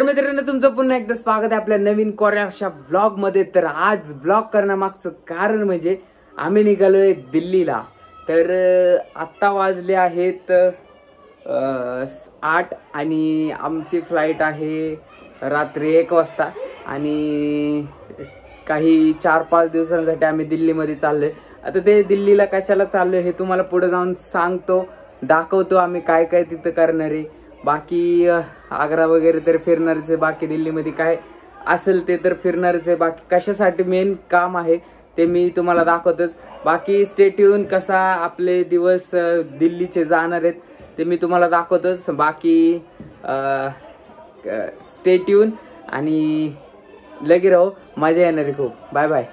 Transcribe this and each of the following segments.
मित्रांनो तुमचं पुन्हा एकदा स्वागत आहे आपल्या नवीन कोऱ्याशा ब्लॉग मध्ये। तर आज ब्लॉग करण्यामागचं कारण म्हणजे आम्ही निघालोय दिल्लीला। तर आत्ता वाजले आहेत 8 आणि आमची फ्लाइट आहे रात्री 1 वाजता आणि काही 4-5 दिवसांसाठी आम्ही दिल्लीमध्ये चाललोय। आता ते दिल्लीला कशाला चाललोय हे तुम्हाला पुढे जाऊन सांगतो, दाखवतो आम्ही काय काय तिथं करणार आहे। बाकी आग्रा वगैरे तर फिरणारच आहे, बाकी दिल्लीमध्ये काय असेल ते तर फिरणारच आहे। बाकी कशासाठी मेन काम आहे ते मी तुम्हाला दाखवतोच। बाकी स्टे ट्यून कसा आपले दिवस दिल्लीचे जाणार आहेत ते मी तुम्हाला दाखवतोच। बाकी स्टे ट्यून आणि लगे राहो, मजा येणार आहे खूप। Bye bye.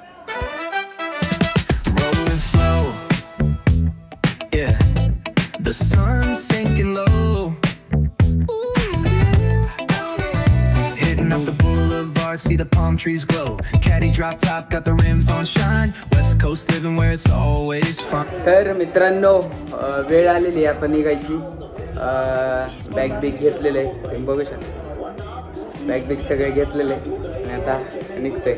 The sun's sinking low. Hitting up the boulevard, see the palm trees glow. Caddy drop top, got the rims on shine. West Coast living where it's always fun. तर मित्रांनो वेळ आलेली आहे आता निघायची। बॅग बिग घेतलेलं आहे, तुम्ही बघू शकता। बॅग बिग सगळे घेतलेले आणि आता निघतोय।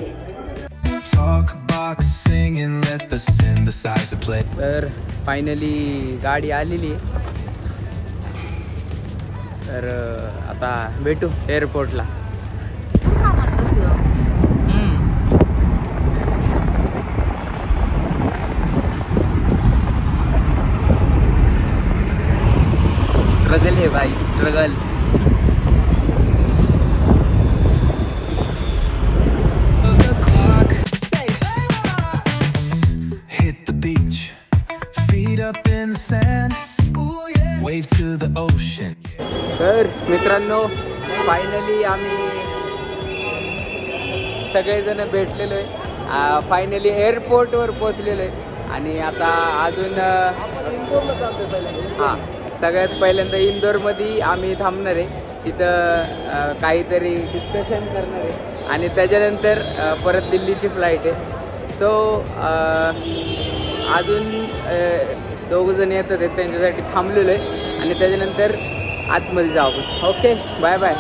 Talk box singing, let the synthesizer play. तर फायनली गाडी आलेली आहे। तर आता भेटू एअरपोर्टला। स्ट्रगल है भाई, struggle. Up in the sand, ooh yeah, wave to the ocean. तर मित्रांनो फायनली आम्ही सगळेजण भेटलेलो आहे। फायनली एअरपोर्टवर पोहोचलेलो आहे आणि आता अजून हां सगळ्यात पहिल्यांदा इंदोरमध्ये आम्ही थांबणार आहे। तिथं काहीतरी डिस्कशन करणार आहे आणि त्याच्यानंतर परत दिल्लीची फ्लाईट आहे। सो अजून 2 जण येतात त्यांच्यासाठी थांबलेलो आहे आणि त्याच्यानंतर आतमध्ये जाऊ आपण। Okay bye bye.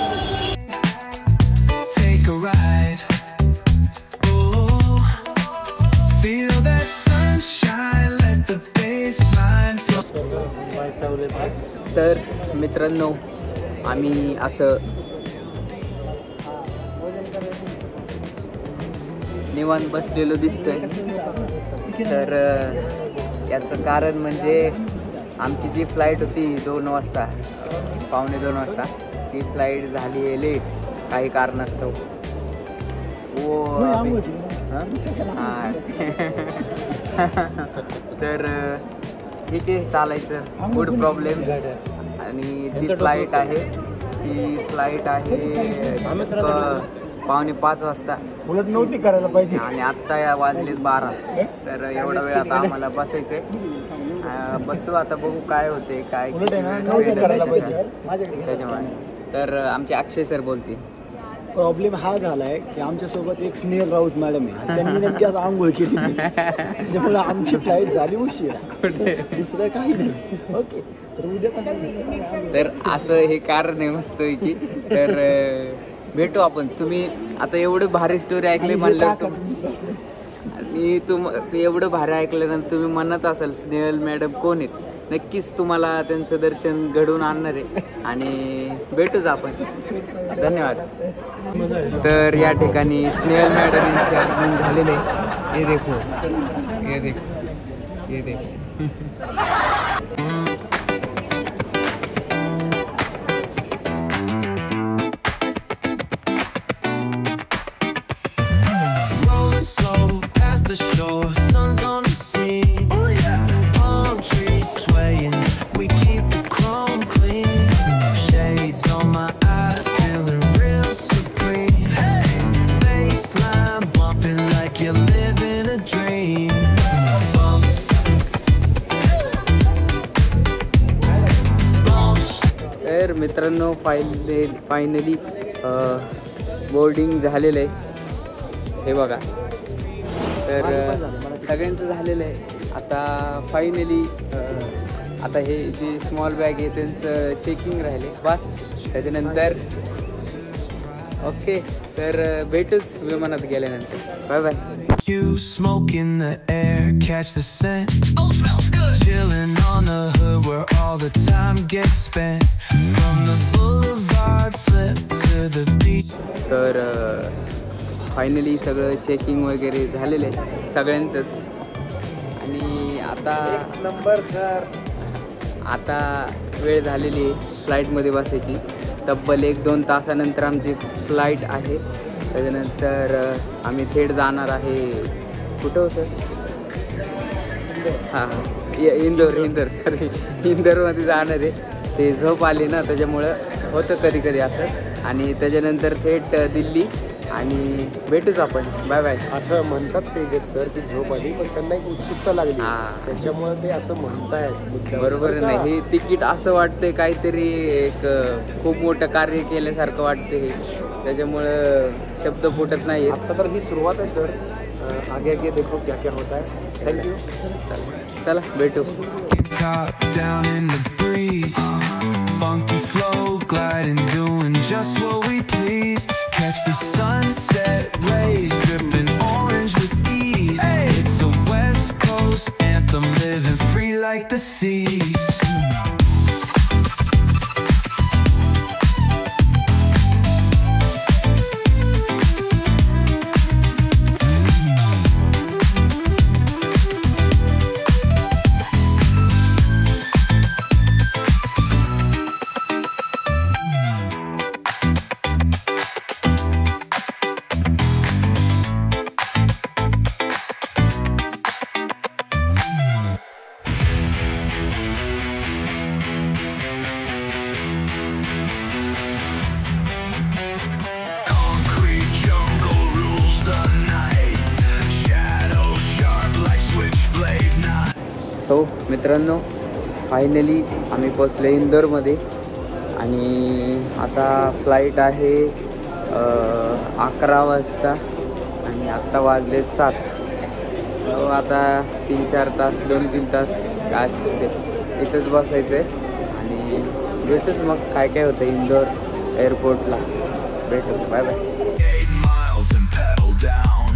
तर मित्रांनो आम्ही असं निवांत बसलेलो दिसतोय। तर याचं कारण म्हणजे आमची जी फ्लाईट होती 2 वाजता, 1:45 वाजता, ती फ्लाईट झाली आहे लेट काही कारणास्तव। हां तर ठीक आहे, चालायचं, गुड प्रॉब्लेम। आणि ती फ्लाईट आहे 5:45 वाजता, उलट नव्हती करायला पाहिजे आणि आत्ता वाजलेत 12। तर एवढा वेळ आता आम्हाला बसायचंय। बसू आता, बघू काय होते काय त्याच्यामुळे। तर आमचे अक्षय सर बोलतील। प्रॉब्लेम हा झालाय की आमच्यासोबत एक स्नेहल राऊत मॅडम आहे, त्यांनी नेमकी आज आंघोळ केली त्याच्यामुळे आमची फ्लाईट झाली उशिरा, दुसरं काही नाही। ओके तर उद्यापासून तर असं हे कारण आहे मस्त की। तर भेटू आपण। तुम्ही आता एवढं भारी स्टोरी ऐकली म्हणलं आणि एवढं भारी ऐकल्यानंतर तुम्ही म्हणत असाल स्नेहल मॅडम कोण आहेत, नक्कीच तुम्हाला त्यांचं दर्शन घडवून आणणार आहे आणि भेटूच आपण। धन्यवाद। तर या ठिकाणी स्नेहल मॅडम यांचे आगमन झालेले आहे। ये देखो, ये देखो, ये देखो। तर मित्रांनो फायनली बोर्डिंग झालेलं आहे, हे बघा। तर सगळ्यांचं झालेलं आहे आता फायनली। आता हे जे स्मॉल बॅग आहे त्यांचं चेकिंग राहिले बस, त्याच्यानंतर ओके, तर भेटूच विमानात गेल्यानंतर. Bye bye. You smoke in the air, catch the scent. Oh, smells good. Chilling on the hood where all the time gets spent. From the boulevard flip to the beach. तर finally सगळं checking वगैरे झालेलं आहे सगळ्यांचंच. आणि आता number sir, आता वेळ झालेली आहे फ्लाईटमध्ये बसायची. तब्बल 1-2 तासानंतर आमची फ्लाईट आहे. त्याच्यानंतर आम्ही थेट जाणार आहे. कुठं होतं? हां, इंदोर सॉरी, इंदोरमध्ये जाणार आहे. ते झोप आली ना, त्याच्यामुळं होतं कधी कधी असं. आणि त्याच्यानंतर थेट दिल्ली आणि भेटूच आपण. Bye bye. असं म्हणतात तेजस सर की झोप आली, पण त्यांना एक उत्सुकता लागली, त्याच्यामुळे ते असं म्हणतायत. बरोबर नाही, हे तिकीट असं वाटतंय काहीतरी एक खूप मोठं कार्य केल्यासारखं वाटतं हे, त्याच्यामुळं शब्द फुटत नाही. आता तर ही सुरुवात आहे सर, आगे आगे देखो क्या क्या होता है. थँक्यू. चला भेटू. Top down in the breeze, funky flow, gliding, doing just what we please. Catch the sunset rays, dripping orange with ease. It's a West Coast anthem, living free like the seas. So मित्रांनो, finally आम्ही पोचले इंदोरमध्ये. आणि आता flight आहे 11 वाजता आणि आत्ता वाजले 7. सो आता 3-4 तास, 2-3 तास काय असतील ते इथंच बसायचं आहे. आणि भेटूच मग काय काय होतं इंदोर एअरपोर्टला. भेटू. Bye bye. 8 miles and pedal down.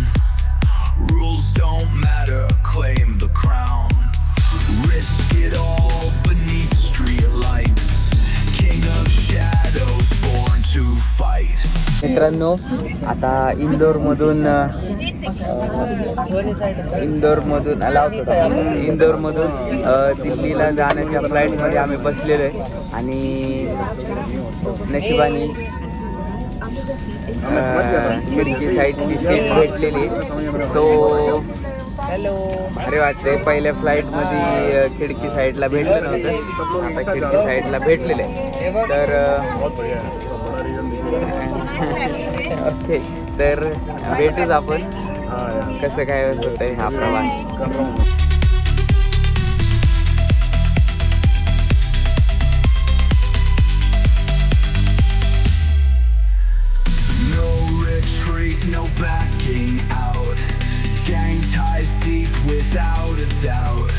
Rules don't matter, claim the crown. Risk it all beneath street lights. King of shadows, born to fight. मित्रांनो, आता इंदोरमधून दिल्लीला जाण्याच्या फ्लाईटमध्ये आम्ही बसलेलो आहे. आणि नशिबाने खिडकी साईडची सीट भेटलेली. सो अरे वाटतंय, पहिल्या फ्लाईटमध्ये खिडकी साईडला भेटलं नव्हतं, आता खिडकी साईडला भेटलेलं आहे. तर ओके, तर भेटूच आपण कसं काय होतंय हा प्रवास. No backing out. Gang ties deep without a doubt.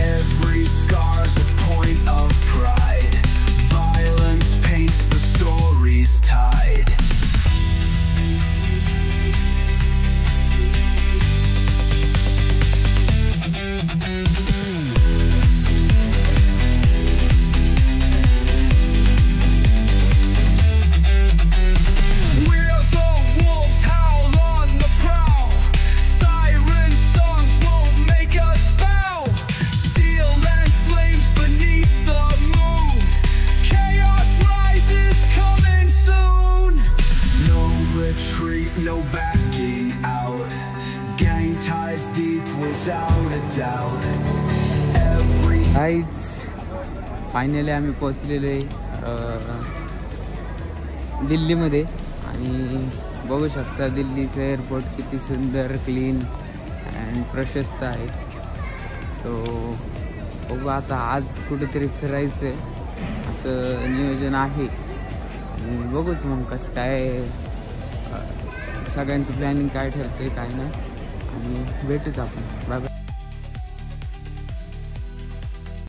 Every scar's a point of pride. Violence paints the story's tide. No backing out. Gang ties deep without a doubt. Guys, finally आम्ही पोचलेलो आहे दिल्लीमध्ये. आणि बघू शकता दिल्लीचं airport किती सुंदर, clean and प्रशस्त आहे. सो बघू आता, आज कुठेतरी फिरायचं आहे असं नियोजन आहे. आणि बघूच मग कसं काय सगळ्यांचं प्लॅनिंग काय ठरते काय नाही. आणि भेटूच आपण. Bye bye.